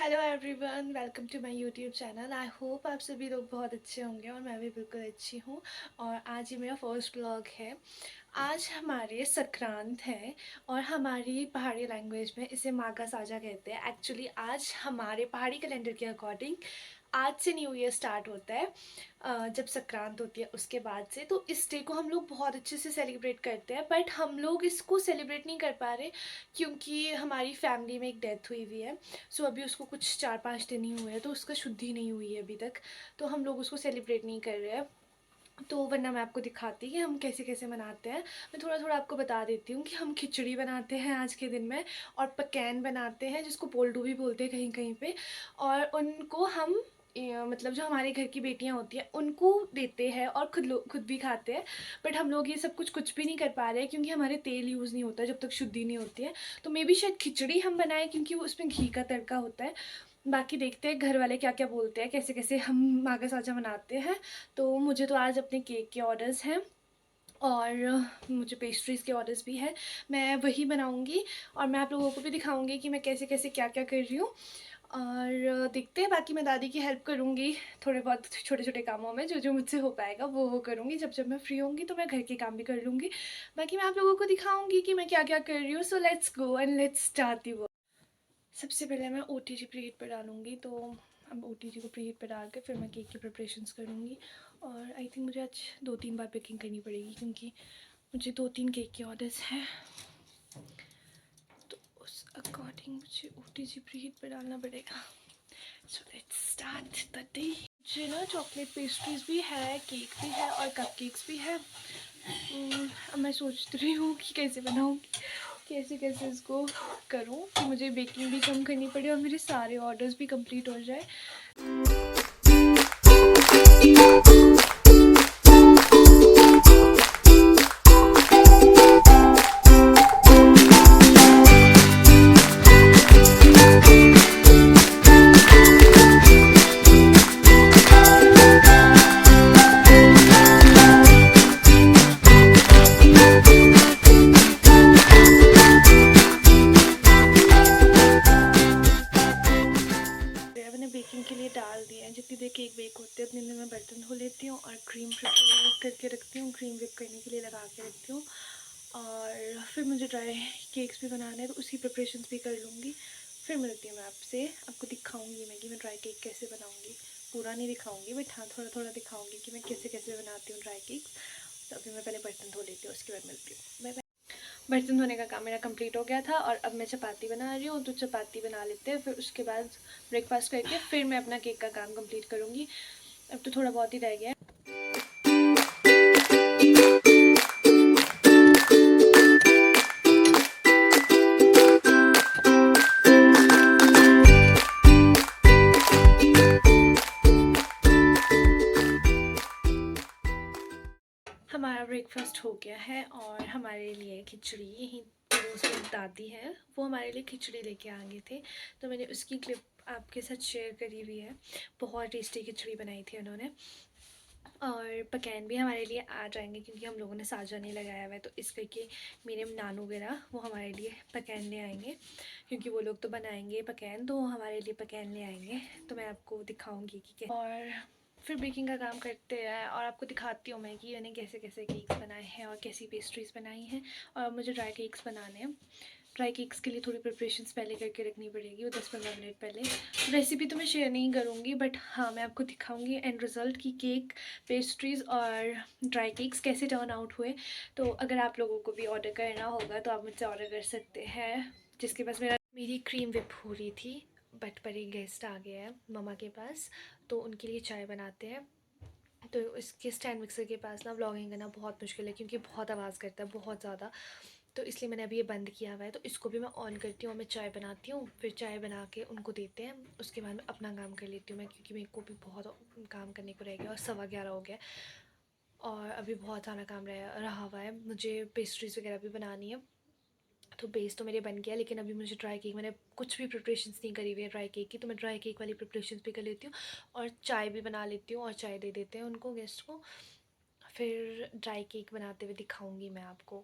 Hello everyone, welcome to my YouTube channel. I hope आप सभी लोग बहुत अच्छे होंगे और मैं भी बिल्कुल अच्छी हूँ। और आज ये मेरा फर्स्ट ब्लॉग है। आज हमारे संक्रांत है और हमारी पहाड़ी लैंग्वेज में इसे माघा साजा कहते हैं। एक्चुअली आज हमारे पहाड़ी कैलेंडर के अकॉर्डिंग आज से न्यू ईयर स्टार्ट होता है। जब संक्रांत होती है उसके बाद से, तो इस डे को हम लोग बहुत अच्छे से सेलिब्रेट करते हैं। बट हम लोग इसको सेलिब्रेट नहीं कर पा रहे क्योंकि हमारी फैमिली में एक डेथ हुई हुई है। सो अभी उसको कुछ 4-5 दिन ही हुए हैं, तो उसका शुद्धि नहीं हुई है अभी तक। तो हम लोग उसको सेलिब्रेट नहीं कर रहे हैं। तो वरना मैं आपको दिखाती कि हम कैसे कैसे मनाते हैं। मैं थोड़ा थोड़ा आपको बता देती हूँ कि हम खिचड़ी बनाते हैं आज के दिन में, और पकैन बनाते हैं जिसको पोल्डू भी बोलते हैं कहीं कहीं पे। और उनको हम मतलब जो हमारे घर की बेटियां होती हैं उनको देते हैं और खुद भी खाते हैं। बट हम लोग ये सब कुछ भी नहीं कर पा रहे हैं क्योंकि हमारे तेल यूज़ नहीं होता जब तक शुद्धि नहीं होती है। तो मे बी शायद खिचड़ी हम बनाएं क्योंकि वो उसमें घी का तड़का होता है। बाकी देखते हैं घर वाले क्या क्या बोलते हैं, कैसे कैसे हम माघा साजा मनाते हैं। तो मुझे तो आज अपने केक के ऑर्डर्स हैं और मुझे पेस्ट्रीज़ के ऑर्डर्स भी हैं। मैं वही बनाऊंगी और मैं आप लोगों को भी दिखाऊंगी कि मैं कैसे कैसे क्या क्या कर रही हूँ। और देखते हैं, बाकी मैं दादी की हेल्प करूँगी थोड़े बहुत छोटे छोटे कामों में। जो जो मुझसे हो पाएगा वो करूँगी। जब जब मैं फ्री होंगी तो मैं घर के काम भी कर लूँगी। बाकी मैं आप लोगों को दिखाऊंगी कि मैं क्या क्या कर रही हूँ। So let's go and let's start the. सबसे पहले मैं ओटीजी प्रीहीट पर डालूँगी। तो अब ओटीजी को प्रीहीट पर डाल के फिर मैं केक की प्रिपरेशंस करूँगी। और आई थिंक मुझे आज 2-3 बार बेकिंग करनी पड़ेगी क्योंकि मुझे 2-3 केक के ऑर्डर्स हैं। तो उस अकॉर्डिंग मुझे ओटीजी प्रीहीट पर डालना पड़ेगा। So let's start the day. मुझे ना चॉकलेट पेस्ट्रीज़ भी है, केक भी है और कप केक्स भी है। अब मैं सोच रही हूँ कि कैसे बनाऊँगी, कैसे कैसे इसको करूँ कि मुझे बेकिंग भी कम करनी पड़े और मेरे सारे ऑर्डर्स भी कंप्लीट हो जाए। मैंने बेकिंग के लिए डाल दिया है। जितनी देर केक बेक होते हैं उतनी देर मैं बर्तन धो लेती हूँ और क्रीम प्रिपेयर करके रखती हूँ, क्रीम विप करने के लिए लगा के रखती हूँ। और फिर मुझे ड्राई केक्स भी बनाने हैं तो उसकी प्रिपरेशंस भी कर लूँगी। फिर मिलती हूँ मैं आपसे, आपको दिखाऊँगी मैं कि मैं ड्राई केक कैसे बनाऊँगी। पूरा नहीं दिखाऊँगी बट हाँ थोड़ा थोड़ा दिखाऊँगी कि मैं कैसे कैसे बनाती हूँ ड्राई केक्स। तो अभी मैं पहले बर्तन धो लेती हूँ, उसके बाद मिलती हूँ। बाय। बर्तन धोने का काम मेरा कंप्लीट हो गया था और अब मैं चपाती बना रही हूँ। तो चपाती बना लेते हैं, फिर उसके बाद ब्रेकफास्ट करके फिर मैं अपना केक का काम कंप्लीट करूँगी। अब तो थोड़ा बहुत ही रह गया है। हमारा ब्रेकफास्ट हो गया है और हमारे लिए खिचड़ी यहीं पड़ोस में दादी है, वो हमारे लिए खिचड़ी लेके आ गए थे। तो मैंने उसकी क्लिप आपके साथ शेयर करी हुई है। बहुत टेस्टी खिचड़ी बनाई थी उन्होंने। और पकैन भी हमारे लिए आ जाएंगे क्योंकि हम लोगों ने साजा नहीं लगाया हुआ है, तो इस करके मेरे नानू वगैरह वो हमारे लिए पकैन ले आएंगे। क्योंकि वो लोग तो बनाएंगे पकैन, तो वो हमारे लिए पकैन ले आएंगे। तो मैं आपको दिखाऊंगी कि कैसे, और फिर बेकिंग का काम करते हैं और आपको दिखाती हूँ मैं कि मैंने कैसे कैसे केक्स बनाए हैं और कैसी पेस्ट्रीज़ बनाई हैं। और मुझे ड्राई केक्स बनाने हैं। ड्राई केक्स के लिए थोड़ी प्रिपरेशंस पहले करके रखनी पड़ेगी, वो 10-15 मिनट पहले। रेसिपी तो मैं शेयर नहीं करूँगी बट हाँ मैं आपको दिखाऊँगी एंड रिज़ल्ट की केक, पेस्ट्रीज़ और ड्राई केक्स कैसे टर्न आउट हुए। तो अगर आप लोगों को भी ऑर्डर करना होगा तो आप मुझसे ऑर्डर कर सकते हैं। जिसके पास मेरी क्रीम विप हो रही थी बट पर एक गेस्ट आ गया है ममा के पास, तो उनके लिए चाय बनाते हैं। तो इसके स्टैंड मिक्सर के पास ना व्लॉगिंग करना बहुत मुश्किल है क्योंकि बहुत आवाज़ करता है, बहुत ज़्यादा। तो इसलिए मैंने अभी ये बंद किया हुआ है। तो इसको भी मैं ऑन करती हूँ और मैं चाय बनाती हूँ, फिर चाय बना के उनको देते हैं। उसके बाद मैं अपना काम कर लेती हूँ मैं, क्योंकि मेरे को भी बहुत काम करने को रह गया और 11:15 हो गया और अभी बहुत सारा काम रहा हुआ है। मुझे पेस्ट्रीज़ वगैरह भी बनानी है। तो बेस तो मेरे बन गया, लेकिन अभी मुझे ड्राई केक, मैंने कुछ भी प्रिपरेशंस नहीं करी हुई है ड्राई केक की, तो मैं ड्राई केक वाली प्रिपरेशंस भी कर लेती हूँ और चाय भी बना लेती हूँ और चाय दे देते हैं उनको, गेस्ट को। फिर ड्राई केक बनाते हुए दिखाऊंगी मैं आपको,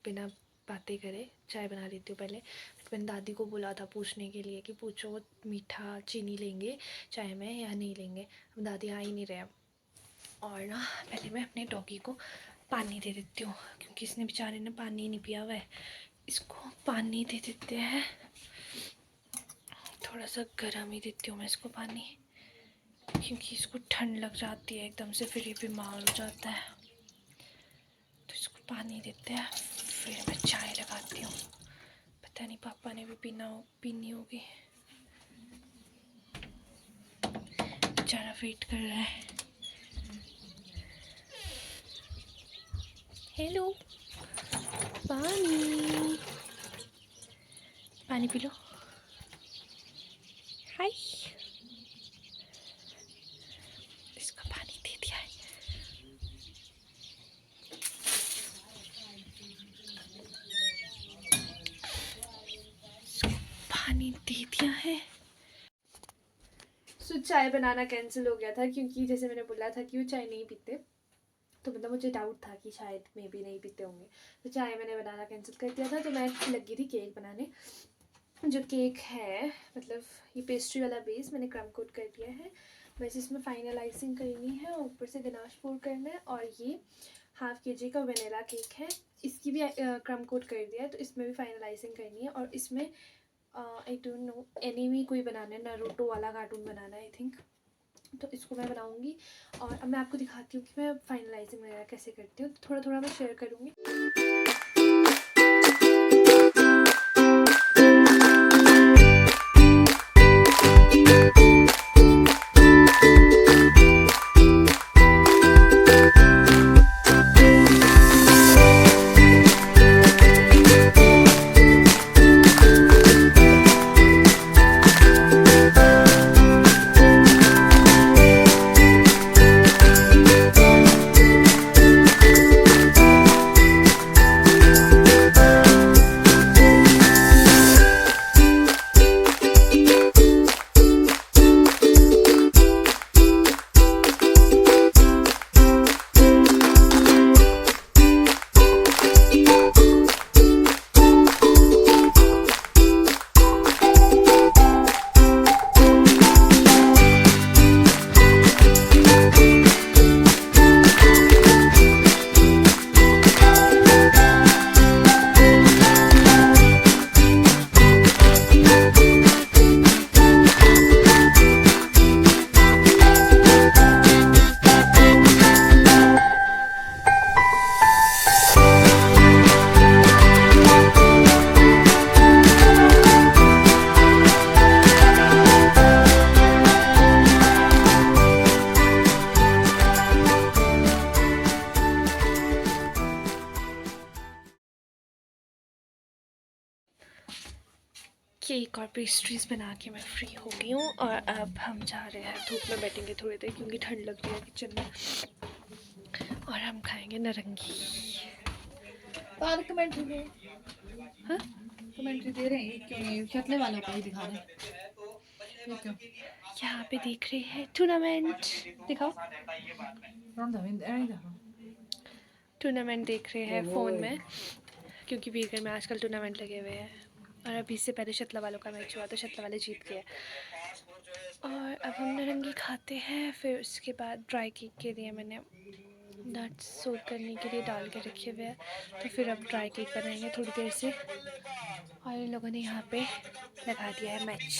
बिना बातें करे। चाय बना लेती हूँ पहले, तो मैंने दादी को बोला था पूछने के लिए कि पूछो मीठा चीनी लेंगे चाय में या नहीं लेंगे। अब दादी आ ही नहीं रहे। और ना पहले मैं अपने डॉगी को पानी दे देती हूँ, क्योंकि इसने बेचारे ने पानी नहीं पिया हुआ है। इसको पानी दे देते हैं, थोड़ा सा गर्म ही देती हूँ मैं इसको पानी, क्योंकि इसको ठंड लग जाती है एकदम से, फिर ये बीमार हो जाता है। तो इसको पानी देते हैं, फिर मैं चाय लगाती हूँ। पता नहीं पापा ने भी पीनी होगी। बेचारा वेट कर रहा है। हेलो, पानी पानी पी लो। हाय, इसको पानी दे दिया है। पानी दे दिया है। सो चाय बनाना कैंसिल हो गया था, क्योंकि जैसे मैंने बोला था कि वो चाय नहीं पीते, तो मतलब मुझे डाउट था कि शायद मे भी नहीं पीते होंगे, तो चाय मैंने बनाना कैंसिल कर दिया था। तो मैं लगी थी केक बनाने। जो केक है, मतलब ये पेस्ट्री वाला बेस मैंने क्रम कोट कर दिया है, बस इसमें फाइनलाइजिंग करनी है और ऊपर से गनाश पोर करना है। और ये ½ kg का वनीला केक है, इसकी भी क्रम कोट कर दिया है, तो इसमें भी फाइनलाइजिंग करनी है। और इसमें आई डोंट नो एनीमी कोई बनाना है, नारुतो वाला कार्टून बनाना है आई थिंक, तो इसको मैं बनाऊंगी। और अब मैं आपको दिखाती हूँ कि मैं फाइनलाइजिंग वगैरह कैसे करती हूँ, थोड़ा थोड़ा मैं शेयर करूँगी। केक और पेस्ट्रीज़ बना के मैं फ्री हो गई हूँ, और अब हम जा रहे हैं धूप में बैठेंगे थोड़ी देर, क्योंकि ठंड लग रही है किचन में, और हम खाएंगे नारंगी। कमेंट्री दे, हाँ कमेंट्री दे रहे हैं, क्यों शतले वालों को ही दिखा रहे हैं, क्यों यहाँ पे देख रहे हैं टूर्नामेंट, दिखाओ टूर्नामेंट देख रहे हैं फ़ोन में, क्योंकि वीकर में आजकल टूर्नामेंट लगे हुए हैं। और अभी से पहले शतला वालों का मैच हुआ तो शतला वाले जीत गए। और अब हम नारंगी खाते हैं, फिर उसके बाद ड्राई केक के लिए मैंने नट्स सोक करने के लिए डाल के रखे हुए हैं, तो फिर अब ड्राई केक बनाएंगे थोड़ी देर से। और इन लोगों ने यहाँ पे लगा दिया है मैच।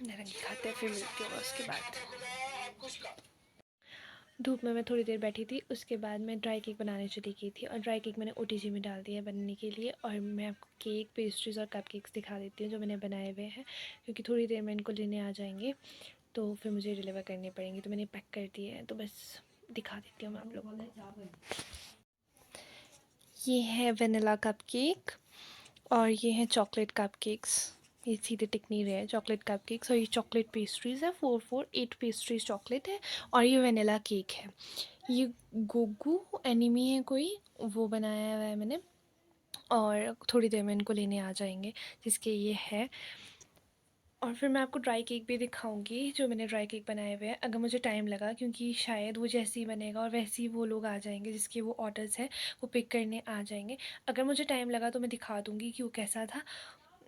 नारंगी खाते हैं, फिर मिलती हूँ उसके बाद। धूप में मैं थोड़ी देर बैठी थी, उसके बाद मैं ड्राई केक बनाने चली गई थी, और ड्राई केक मैंने ओटीजी में डाल दिया बनने के लिए। और मैं आपको केक, पेस्ट्रीज़ और कप केक्स दिखा देती हूँ जो मैंने बनाए हुए हैं, क्योंकि थोड़ी देर में इनको लेने आ जाएंगे, तो फिर मुझे डिलीवर करने पड़ेंगे, तो मैंने पैक कर दिए हैं, तो बस दिखा देती हूँ मैं आप लोगों को। ये है वनीला कप केक, और ये है चॉकलेट कप केक्स। ये सीधे टिक नहीं रहे हैं, चॉकलेट कप केक्स। और ये चॉकलेट पेस्ट्रीज़ है, 8 पेस्ट्रीज चॉकलेट है, और ये वनीला केक है। ये गोगू एनिमी है कोई, वो बनाया हुआ है मैंने, और थोड़ी देर में इनको लेने आ जाएंगे, जिसके ये है और फिर मैं आपको ड्राई केक भी दिखाऊंगी जो मैंने ड्राई केक बनाए हुए हैं, अगर मुझे टाइम लगा, क्योंकि शायद वो जैसे ही बनेगा और वैसे ही वो लोग आ जाएंगे जिसके वो ऑर्डर्स हैं, वो पिक करने आ जाएंगे। अगर मुझे टाइम लगा तो मैं दिखा दूँगी कि वो कैसा था।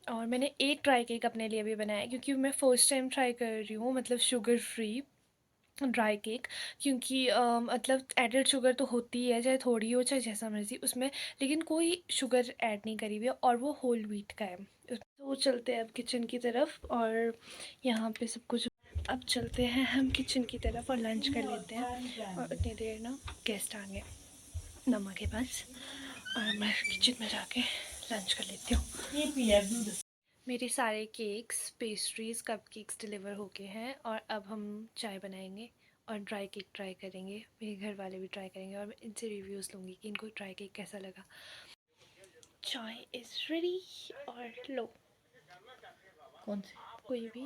और मैंने एक ड्राई केक अपने लिए भी बनाया है, क्योंकि मैं फ़र्स्ट टाइम ट्राई कर रही हूँ, मतलब शुगर फ्री ड्राई केक। क्योंकि मतलब एडेड शुगर तो होती ही है, चाहे थोड़ी हो चाहे जैसा मर्ज़ी उसमें, लेकिन कोई शुगर ऐड नहीं करी हुई है और वो होल व्हीट का है। तो चलते हैं अब किचन की तरफ, और यहाँ पे सब कुछ। अब चलते हैं हम किचन की तरफ और लंच कर लेते हैं। और उतनी देर ना गेस्ट आ गए मम्मा के पास, और मैं किचन में जाके लंच कर लेती हूँ। मेरे सारे केक्स, पेस्ट्रीज़, कपकेक्स डिलीवर हो गए हैं, और अब हम चाय बनाएंगे और ड्राई केक ट्राई करेंगे। मेरे घर वाले भी ट्राई करेंगे और मैं इनसे रिव्यूज़ लूँगी कि इनको ड्राई केक कैसा लगा। चाय इज़ रेडी, और लो कौन सी? कोई भी।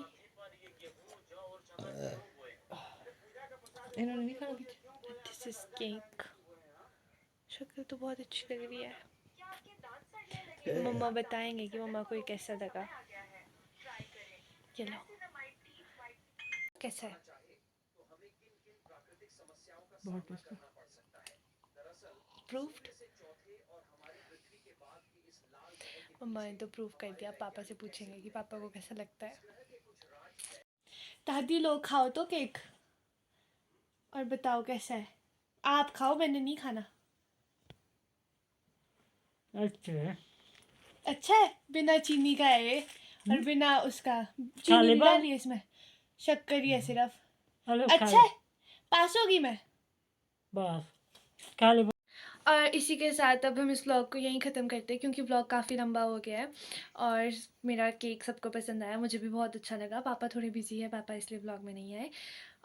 इन्होंने नहीं खाना कुछ? This is cake. शक्ल तो बहुत अच्छी लग रही है। मम्मा बताएंगे कि मम्मा को ये कैसा लगा। ये लो, कैसा है? बहुत टेस्टी। प्रूफ्ड? मम्मा ने तो प्रूव कर दिया, पापा से पूछेंगे कि पापा को कैसा लगता है। दादी लो खाओ तो केक, और बताओ कैसा है। आप खाओ, मैंने नहीं खाना। अच्छा है। अच्छा है, बिना चीनी का है ये, और बिना उसका चीनी खा ले नहीं बा। डाली है इसमें, शक्कर ही है सिर्फ। हेलो खा अच्छा ले है, पास होगी मैं। बस खा ले बा। और इसी के साथ अब हम इस व्लॉग को यहीं ख़त्म करते हैं, क्योंकि व्लॉग काफ़ी लंबा हो गया है। और मेरा केक सबको पसंद आया, मुझे भी बहुत अच्छा लगा। पापा थोड़े बिजी है, पापा इसलिए व्लॉग में नहीं आए।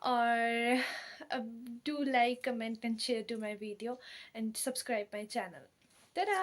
और अब do like, comment and share to my video, and subscribe my channel. Ta-da!